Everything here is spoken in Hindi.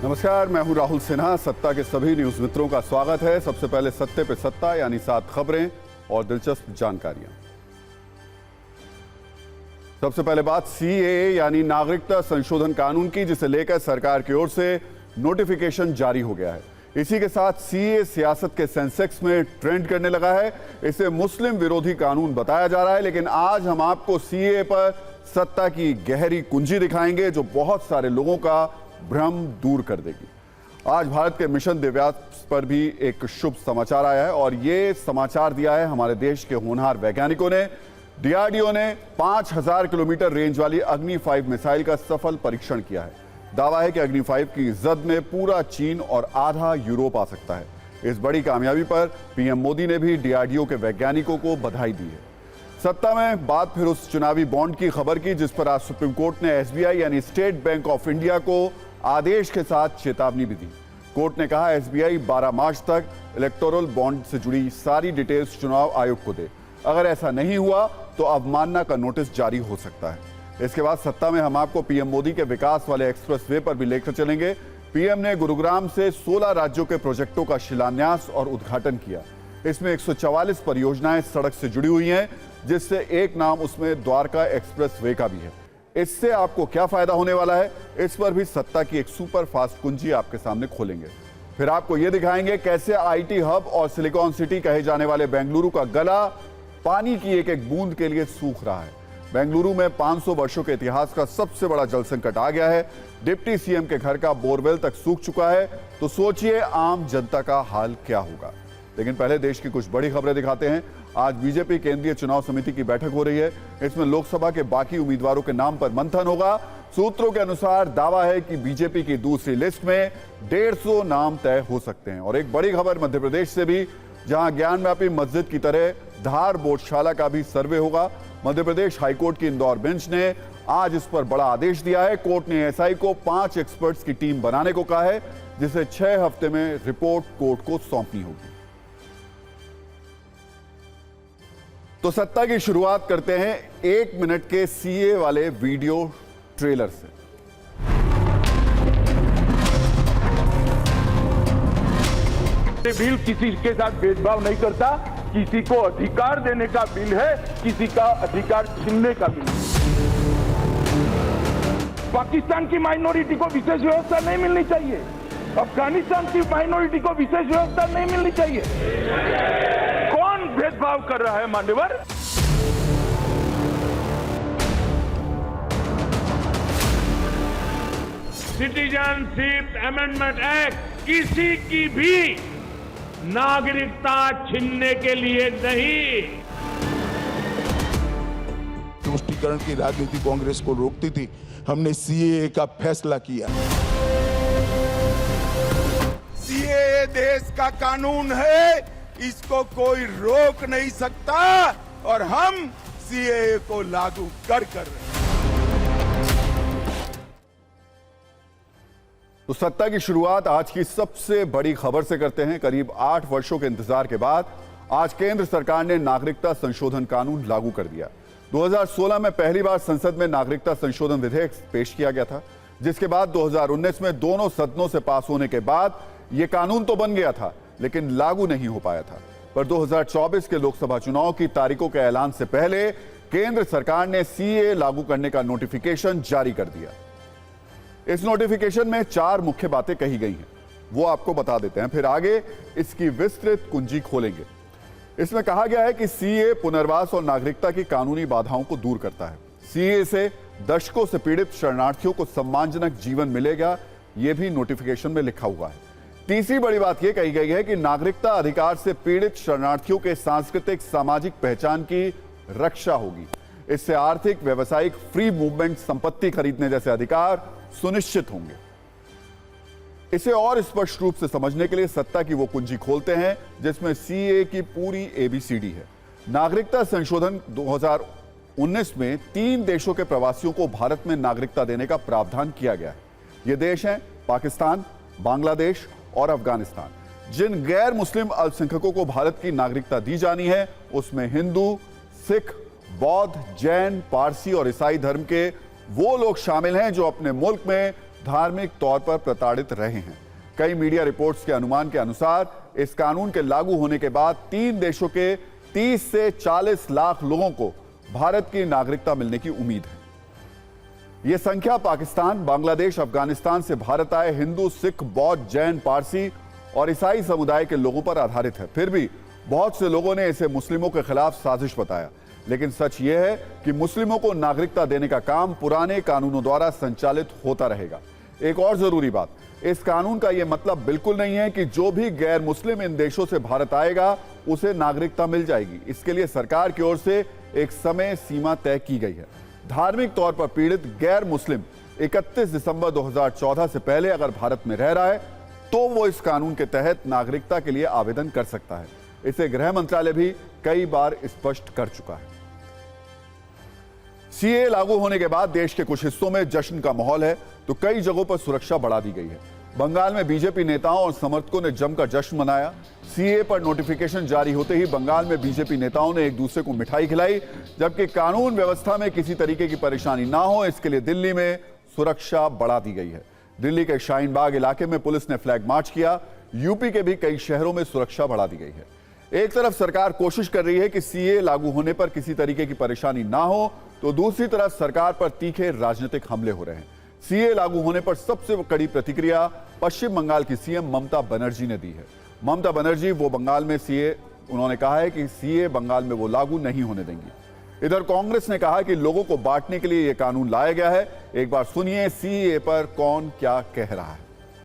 नमस्कार, मैं हूं राहुल सिन्हा। सत्ता के सभी न्यूज मित्रों का स्वागत है। सबसे पहले सत्ते पे सत्ता यानी 7 खबरें और दिलचस्प जानकारियां। सबसे पहले बात सीएए यानी नागरिकता संशोधन कानून की, जिसे लेकर सरकार की ओर से नोटिफिकेशन जारी हो गया है। इसी के साथ सीएए सियासत के सेंसेक्स में ट्रेंड करने लगा है। इसे मुस्लिम विरोधी कानून बताया जा रहा है, लेकिन आज हम आपको सीएए पर सत्ता की गहरी कुंजी दिखाएंगे जो बहुत सारे लोगों का भ्रम दूर कर देगी। आज भारत के मिशन दिव्यास पर भी एक शुभ समाचार आया है और ये समाचार दिया है हमारे देश के होनहार वैज्ञानिकों ने। डीआरडीओ ने 5000 किलोमीटर रेंज वाली अग्नि 5 मिसाइल का सफल परीक्षण किया है। दावा है कि अग्नि 5 की जद में पूरा चीन और आधा यूरोप आ सकता है। इस बड़ी कामयाबी पर पीएम मोदी ने भी डीआरडीओ के वैज्ञानिकों को बधाई दी है। सत्ता में बात फिर उस चुनावी बॉन्ड की खबर की, जिस पर आज सुप्रीम कोर्ट ने एसबीआई यानी स्टेट बैंक ऑफ इंडिया को आदेश के साथ चेतावनी भी दी। कोर्ट ने कहा एसबीआई 12 मार्च तक इलेक्टोरल बॉन्ड से जुड़ी सारी डिटेल्स चुनाव आयोग को दे। अगर ऐसा नहीं हुआ तो अवमानना का नोटिस जारी हो सकता है। इसके बाद सत्ता में हम आपको पीएम मोदी के विकास वाले एक्सप्रेसवे पर भी लेकर चलेंगे। पीएम ने गुरुग्राम से 16 राज्यों के प्रोजेक्टों का शिलान्यास और उद्घाटन किया। इसमें 144 परियोजनाएं सड़क से जुड़ी हुई हैं, जिससे एक नाम उसमें द्वारका एक्सप्रेसवे का भी है। इससे आपको क्या फायदा होने वाला है, इस पर भी सत्ता की एक सुपर फास्ट कुंजी आपके सामने खोलेंगे। फिर आपको यह दिखाएंगे कैसे आईटी हब और सिलिकॉन सिटी कहे जाने वाले बेंगलुरु का गला पानी की एक एक बूंद के लिए सूख रहा है। बेंगलुरु में 500 वर्षों के इतिहास का सबसे बड़ा जल संकट आ गया है। डिप्टी सीएम के घर का बोरवेल तक सूख चुका है। तो सोचिए आम जनता का हाल क्या होगा। लेकिन पहले देश की कुछ बड़ी खबरें दिखाते हैं। आज बीजेपी केंद्रीय चुनाव समिति की बैठक हो रही है। इसमें लोकसभा के बाकी उम्मीदवारों के नाम पर मंथन होगा। सूत्रों के अनुसार दावा है कि बीजेपी की दूसरी लिस्ट में 150 नाम तय हो सकते हैं। और एक बड़ी खबर मध्य प्रदेश से भी, जहां ज्ञानव्यापी मस्जिद की तरह धार बोधशाला का भी सर्वे होगा। मध्य प्रदेश हाईकोर्ट की इंदौर बेंच ने आज इस पर बड़ा आदेश दिया है। कोर्ट ने एसआई को 5 एक्सपर्ट्स की टीम बनाने को कहा है, जिसे 6 हफ्ते में रिपोर्ट कोर्ट को सौंपनी होगी। तो सत्ता की शुरुआत करते हैं 1 मिनट के सीए वाले वीडियो ट्रेलर से। बिल किसी के साथ भेदभाव नहीं करता, किसी को अधिकार देने का बिल है, किसी का अधिकार छीनने का बिल है। पाकिस्तान की माइनॉरिटी को विशेष व्यवस्था नहीं मिलनी चाहिए, अफगानिस्तान की माइनॉरिटी को विशेष व्यवस्था नहीं मिलनी चाहिए। कौन भेदभाव कर रहा है मान्यवर? सिटीजनशिप अमेंडमेंट एक्ट किसी की भी नागरिकता छीनने के लिए नहीं। तुष्टीकरण की राजनीति कांग्रेस को रोकती थी, हमने सीएए का फैसला किया। सीएए देश का कानून है, इसको कोई रोक नहीं सकता और हम सीएए को लागू कर रहे हैं। तो सत्ता की शुरुआत आज की सबसे बड़ी खबर से करते हैं। करीब 8 वर्षों के इंतजार के बाद आज केंद्र सरकार ने नागरिकता संशोधन कानून लागू कर दिया। 2016 में पहली बार संसद में नागरिकता संशोधन विधेयक पेश किया गया था, जिसके बाद 2019 में दोनों सदनों से पास होने के बाद यह कानून तो बन गया था, लेकिन लागू नहीं हो पाया था। पर 2024 के लोकसभा चुनाव की तारीखों के ऐलान से पहले केंद्र सरकार ने सीए लागू करने का नोटिफिकेशन जारी कर दिया। इस नोटिफिकेशन में 4 मुख्य बातें कही गई हैं, वो आपको बता देते हैं, फिर आगे इसकी विस्तृत कुंजी खोलेंगे। इसमें कहा गया है कि सीए पुनर्वास और नागरिकता की कानूनी बाधाओं को दूर करता है। सीए से दशकों से पीड़ित शरणार्थियों को सम्मानजनक जीवन मिलेगा, यह भी नोटिफिकेशन में लिखा हुआ है। तीसरी बड़ी बात यह कही गई है कि नागरिकता अधिकार से पीड़ित शरणार्थियों के सांस्कृतिक सामाजिक पहचान की रक्षा होगी। इससे आर्थिक, व्यावसायिक, फ्री मूवमेंट, संपत्ति खरीदने जैसे अधिकार सुनिश्चित होंगे। इसे और स्पष्ट रूप से समझने के लिए सत्ता की वो कुंजी खोलते हैं जिसमें सीए की पूरी एबीसीडी है। नागरिकता संशोधन 2019 में 3 देशों के प्रवासियों को भारत में नागरिकता देने का प्रावधान किया गया है। ये देश हैं पाकिस्तान, बांग्लादेश और अफगानिस्तान। जिन गैर मुस्लिम अल्पसंख्यकों को भारत की नागरिकता दी जानी है, उसमें हिंदू, सिख, बौद्ध, जैन, पारसी और ईसाई धर्म के वो लोग शामिल हैं जो अपने मुल्क में धार्मिक तौर पर प्रताड़ित रहे हैं। कई मीडिया रिपोर्ट्स के अनुमान के अनुसार इस कानून के लागू होने के बाद 3 देशों के 30 से 40 लाख लोगों को भारत की नागरिकता मिलने की उम्मीद है। यह संख्या पाकिस्तान, बांग्लादेश, अफगानिस्तान से भारत आए हिंदू, सिख, बौद्ध, जैन, पारसी और ईसाई समुदाय के लोगों पर आधारित है। फिर भी बहुत से लोगों ने इसे मुस्लिमों के खिलाफ साजिश बताया, लेकिन सच यह है कि मुस्लिमों को नागरिकता देने का काम पुराने कानूनों द्वारा संचालित होता रहेगा। एक और जरूरी बात, इस कानून का यह मतलब बिल्कुल नहीं है कि जो भी गैर मुस्लिम इन देशों से भारत आएगा उसे नागरिकता मिल जाएगी। इसके लिए सरकार की ओर से एक समय सीमा तय की गई है। धार्मिक तौर पर पीड़ित गैर मुस्लिम 31 दिसंबर 2014 से पहले अगर भारत में रह रहा है तो वो इस कानून के तहत नागरिकता के लिए आवेदन कर सकता है। इसे गृह मंत्रालय भी कई बार स्पष्ट कर चुका है। सीएए लागू होने के बाद देश के कुछ हिस्सों में जश्न का माहौल है तो कई जगहों पर सुरक्षा बढ़ा दी गई है। बंगाल में बीजेपी नेताओं और समर्थकों ने जमकर जश्न मनाया। सीएए पर नोटिफिकेशन जारी होते ही बंगाल में बीजेपी नेताओं ने एक दूसरे को मिठाई खिलाई, जबकि कानून व्यवस्था में किसी तरीके की परेशानी ना हो इसके लिए दिल्ली में सुरक्षा बढ़ा दी गई है। दिल्ली के शाहीन बाग इलाके में पुलिस ने फ्लैग मार्च किया। यूपी के भी कई शहरों में सुरक्षा बढ़ा दी गई है। एक तरफ सरकार कोशिश कर रही है कि सीएए लागू होने पर किसी तरीके की परेशानी ना हो, तो दूसरी तरफ सरकार पर तीखे राजनीतिक हमले हो रहे हैं। सीएए लागू होने पर सबसे कड़ी प्रतिक्रिया पश्चिम बंगाल की सीएम ममता बनर्जी ने दी है। ममता बनर्जी वो बंगाल में उन्होंने कहा है कि सीएए बंगाल में वो लागू नहीं होने देंगी। इधर कांग्रेस ने कहा कि लोगों को बांटने के लिए यह कानून लाया गया है। एक बार सुनिए सीएए पर कौन क्या कह रहा है।